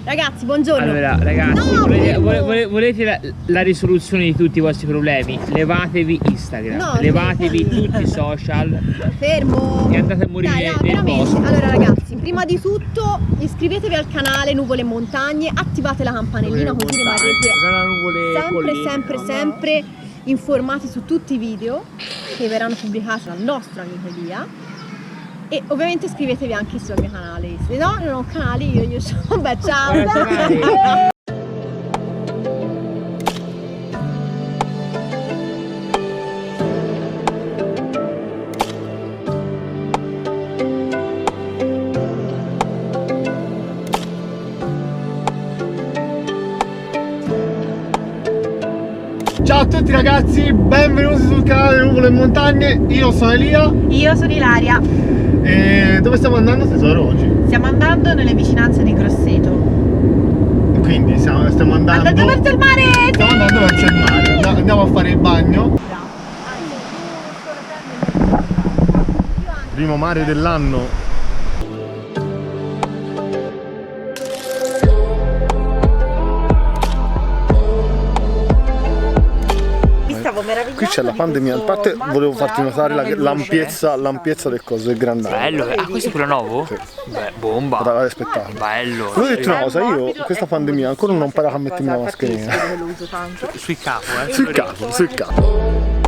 Ragazzi, buongiorno. Allora, ragazzi, No, volete la risoluzione di tutti i vostri problemi? Levatevi Instagram, No, levatevi tutti i social Fermo. e andate a morire Dai, no, nel veramente. bosco. Allora ragazzi, prima di tutto iscrivetevi al canale Nuvole e Montagne, attivate la campanellina così rimarrete sempre informati su tutti i video che verranno pubblicati dal nostro amico Elia. E ovviamente iscrivetevi anche sul mio canale. Se no, non ho un canale, io sono. Beh, ciao! Ciao a tutti ragazzi, benvenuti sul canale Nuvole e Montagne, io sono Elia. Io sono Ilaria. E dove stiamo andando tesoro oggi? Stiamo andando nelle vicinanze di Grosseto. Quindi stiamo andando verso il mare! Stiamo andando verso il mare, andiamo a fare il bagno. Primo mare dell'anno. Qui c'è la pandemia, a parte volevo farti notare l'ampiezza del coso, del grandario. Bello, questo è quello nuovo? Sì. Beh, bomba. L'avevo aspettato. Bello. Volevo dirti una cosa, io questa pandemia ancora non ho imparato a mettermi la mascherina. Sul capo, Sul capo.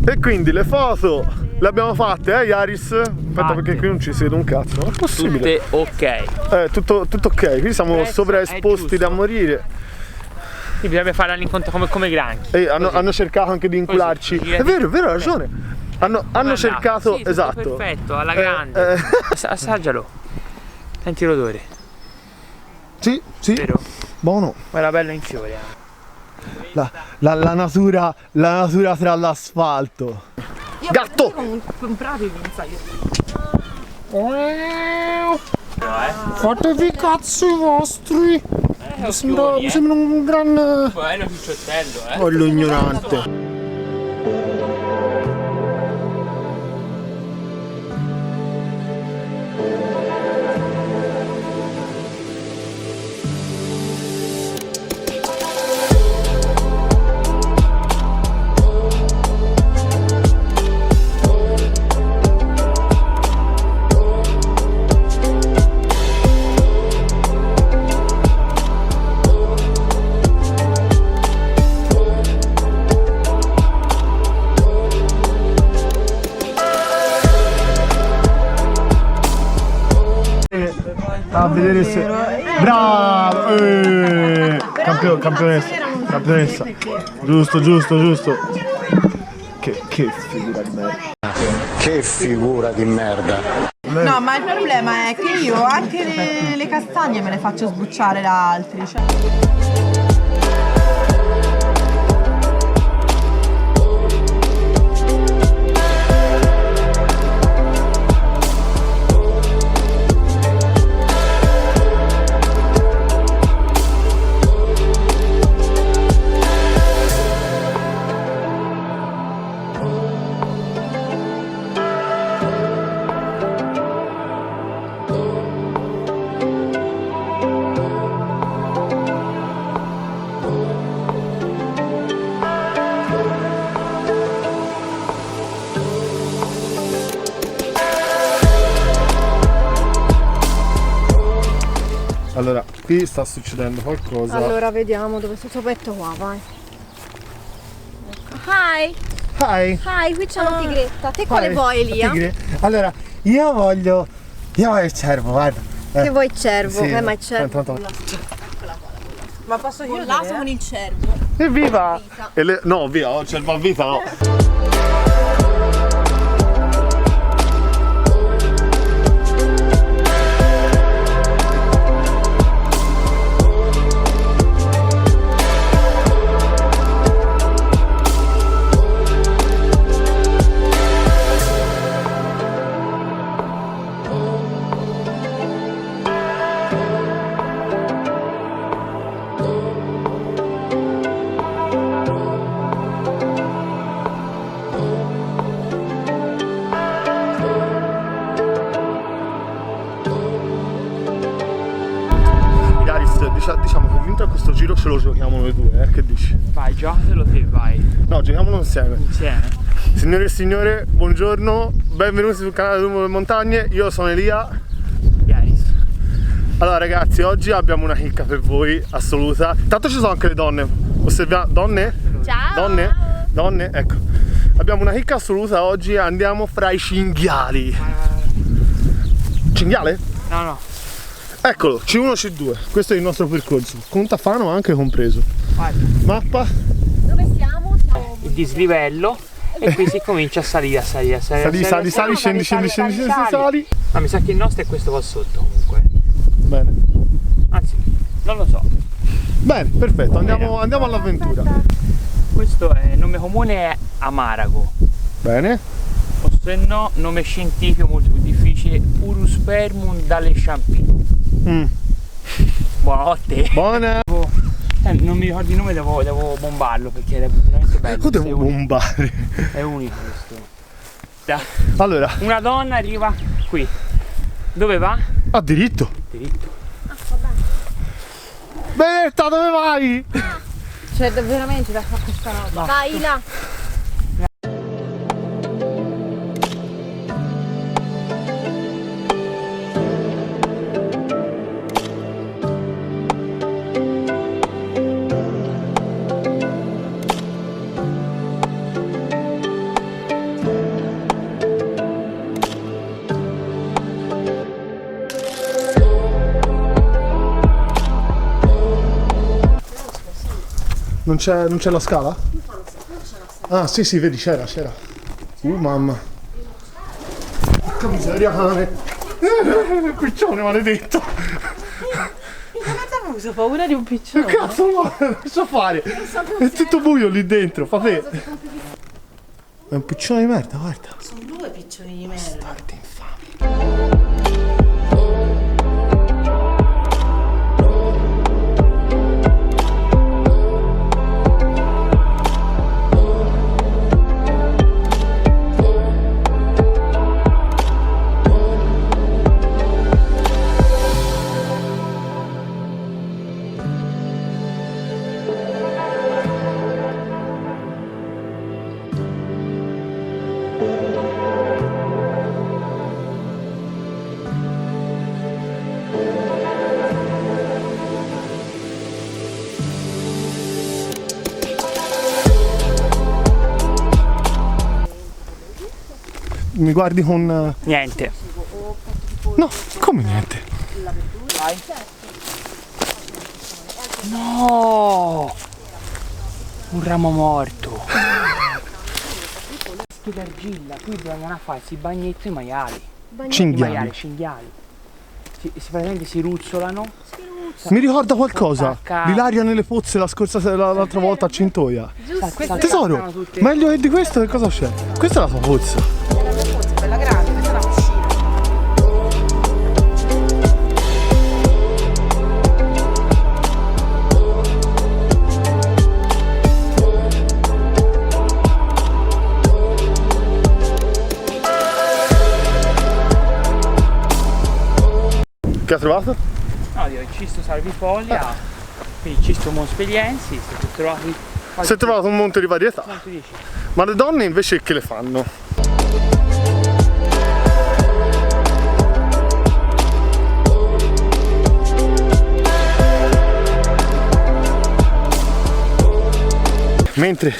E quindi le foto le abbiamo fatte, Yaris? Aspetta, perché qui non ci si vede un cazzo, non è possibile. Tutte ok. Tutto ok, qui siamo sovraesposti da morire. Sì, bisogna fare l'incontro come granchi. E hanno cercato anche di incularci. Così. È vero, hai ragione. Hanno cercato, sì, esatto. Perfetto, alla grande. Assaggialo. Senti l'odore. Sì, Vero? buono. Guarda, bello in fiore. La natura tra l'asfalto. Gatto! Comprato i vinzai. Fatevi i cazzi vostri! Mi sembra un gran... Bello picciottello, Voglio ignorante. A vedere se... Bravo! Campionessa. Giusto. Che figura di merda. Che figura di merda. No, ma il problema è che io anche le castagne me le faccio sbucciare da altri. Cioè. Allora, qui sta succedendo qualcosa. Allora, vediamo dove sto petto qua, vai. Hi! Hi! Qui c'è una tigretta. Te quale vuoi, Elia? Allora, io voglio il cervo, guarda. Che vuoi il cervo? Sì, Ma il cervo. Ma posso chiudere? L'aso con il cervo. Evviva! No, via, il cervo a vita no. noi due, che dici? Vai, giocatelo te, vai. No, giochiamolo insieme. Insieme. Signore e signore, buongiorno, benvenuti sul canale Lumo delle Montagne, io sono Elia. Yaris. Allora ragazzi, oggi abbiamo una chicca per voi assoluta. Tanto ci sono anche le donne. Osserviamo, donne? Ciao! Donne? Donne? Ecco. Abbiamo una chicca assoluta oggi, andiamo fra i cinghiali. Cinghiale? No. Eccolo, C1, C2, questo è il nostro percorso, con un tafano anche compreso. Vai. Mappa? Dove siamo? Siamo Il dislivello e qui si comincia a salire. Sali, scendi. Ma mi sa che il nostro è questo qua sotto comunque. Bene. Anzi, non lo so. Bene, perfetto, andiamo all'avventura. Questo è il nome comune è Amarago. Bene. O se no, nome scientifico molto più difficile, Urospermum dalle Champigny. Buonanotte. Buona. Non mi ricordo il nome, devo bombarlo perché era veramente bello. Io devo bombare. È unico questo. Da. Allora, Una donna arriva qui. Dove va? a diritto. Diritto. Benetta, dove vai? Cioè, veramente da fare questa roba. Vai là! Non c'è la scala? Ah sì, vedi, c'era. Mamma. Porca miseria, cane. Piccione maledetto. Ho avuto paura di un piccione. Che cazzo non so fare? È tutto buio lì dentro, fa te. È un piccione di merda, guarda. Sono due piccioni di merda. Guarda, infame. Mi guardi con... Niente. No, come niente? Vai. No! Un ramo morto. Che d'argilla, qui bisogna fare il bagnetto i maiali. Cinghiali. Cinghiali. Praticamente si ruzzolano. Mi ricorda qualcosa? Attacca. L'ilaria nelle pozze l'altra volta a Cintoia. Tesoro, tutte. meglio che di questo che cosa c'è? Questa è la tua pozza. Bella grande, questa è una piscina. Che ha trovato? No, io il cisto salvifoglia, quindi cisto monspeliensis, si è trovati. Si è trovato un monte di varietà. Quanto dici? Ma le donne invece che le fanno? Mentre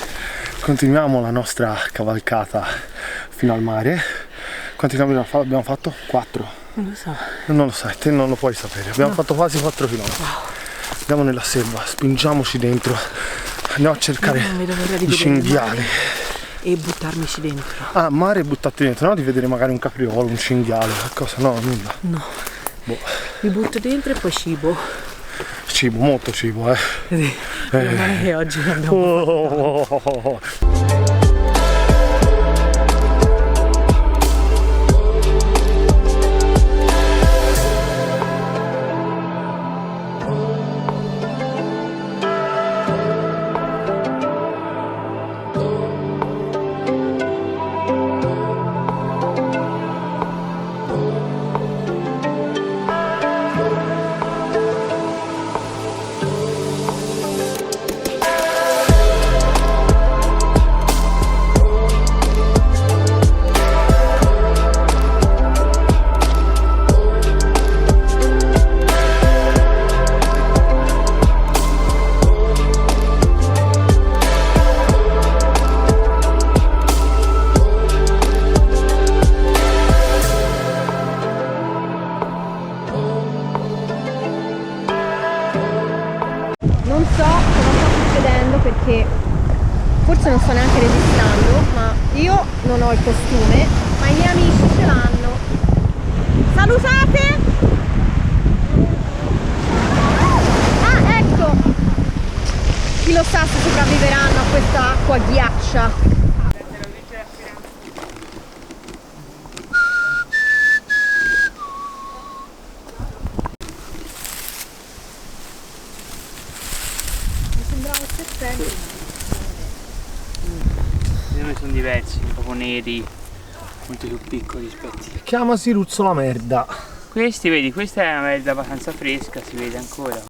continuiamo la nostra cavalcata fino al mare, quanti km abbiamo fatto? 4? Non lo so. Non lo sai, te non lo puoi sapere. Abbiamo fatto quasi 4 km. Andiamo nella selva, spingiamoci dentro, andiamo a cercare Non vedo l'ora di i vedere cinghiali. il mare e buttarmici dentro. Ah, mare e buttati dentro, no? Di vedere magari un capriolo, un cinghiale, qualcosa, no, nulla. No. Boh. Mi butto dentro e poi cibo. Cibo, molto cibo, Non è che oggi ne abbiamo. Oh. forse non sto neanche registrando, ma io non ho il costume, ma i miei amici ce l'hanno. Salutate! Ah, ecco! Chi lo sa se sopravviveranno a questa acqua ghiaccia. I nomi sono diversi, proprio neri, molto più piccoli rispetti. Chiamasi Ruzzola merda. Questi, vedi, questa è una merda abbastanza fresca, si vede ancora.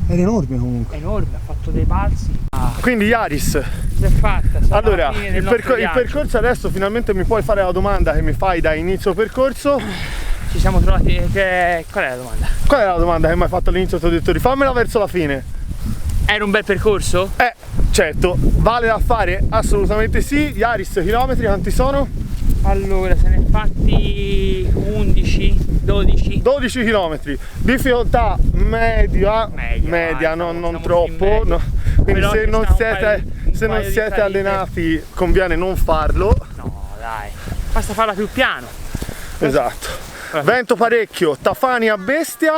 È enorme comunque. È enorme, ha fatto dei balzi. Ah, Quindi Yaris, si è fatta. Siamo allora alla fine del il nostro viaggio. percorso adesso finalmente mi puoi fare la domanda che mi fai da inizio percorso. Ci siamo trovati. Qual è la domanda? Qual è la domanda che mi hai fatto all'inizio? Ti ho detto rifammela verso la fine. Era un bel percorso? Certo, vale da fare? Assolutamente sì. Yaris, chilometri quanti sono? Allora, se ne è fatti 11, 12. 12 km, difficoltà media, non troppo, no. Quindi Però se ci non sta un siete, paio se non di siete salite. allenati conviene non farlo. No, dai. Basta farla più piano. Esatto. Vento parecchio, Tafani a bestia.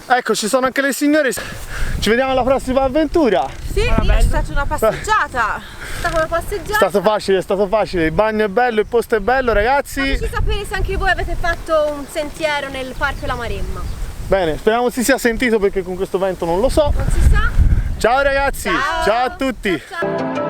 Ecco, ci sono anche le signore. Ci vediamo alla prossima avventura. Sì, è stata una passeggiata. È stata una passeggiata. È stato facile, il bagno è bello, il posto è bello, ragazzi. Fateci sapere se anche voi avete fatto un sentiero nel Parco La Maremma. Bene, speriamo si sia sentito perché con questo vento non lo so. Non si sa. Ciao ragazzi, ciao a tutti. Ciao.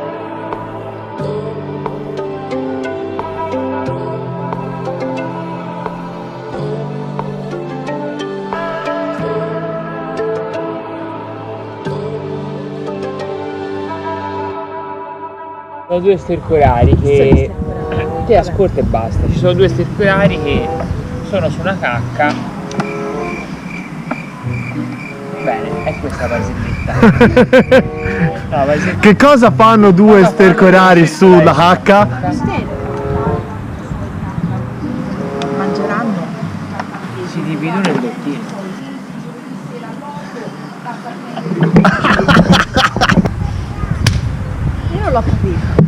Sono due stercolari che ti ascolta e basta. Ci sono due stercolari che sono su una cacca. Bene, è questa la barzelletta. No, barzelletta. Che cosa fanno due stercorari sulla cacca? Mangeranno. Si dividono in bottine. Io non l'ho capito.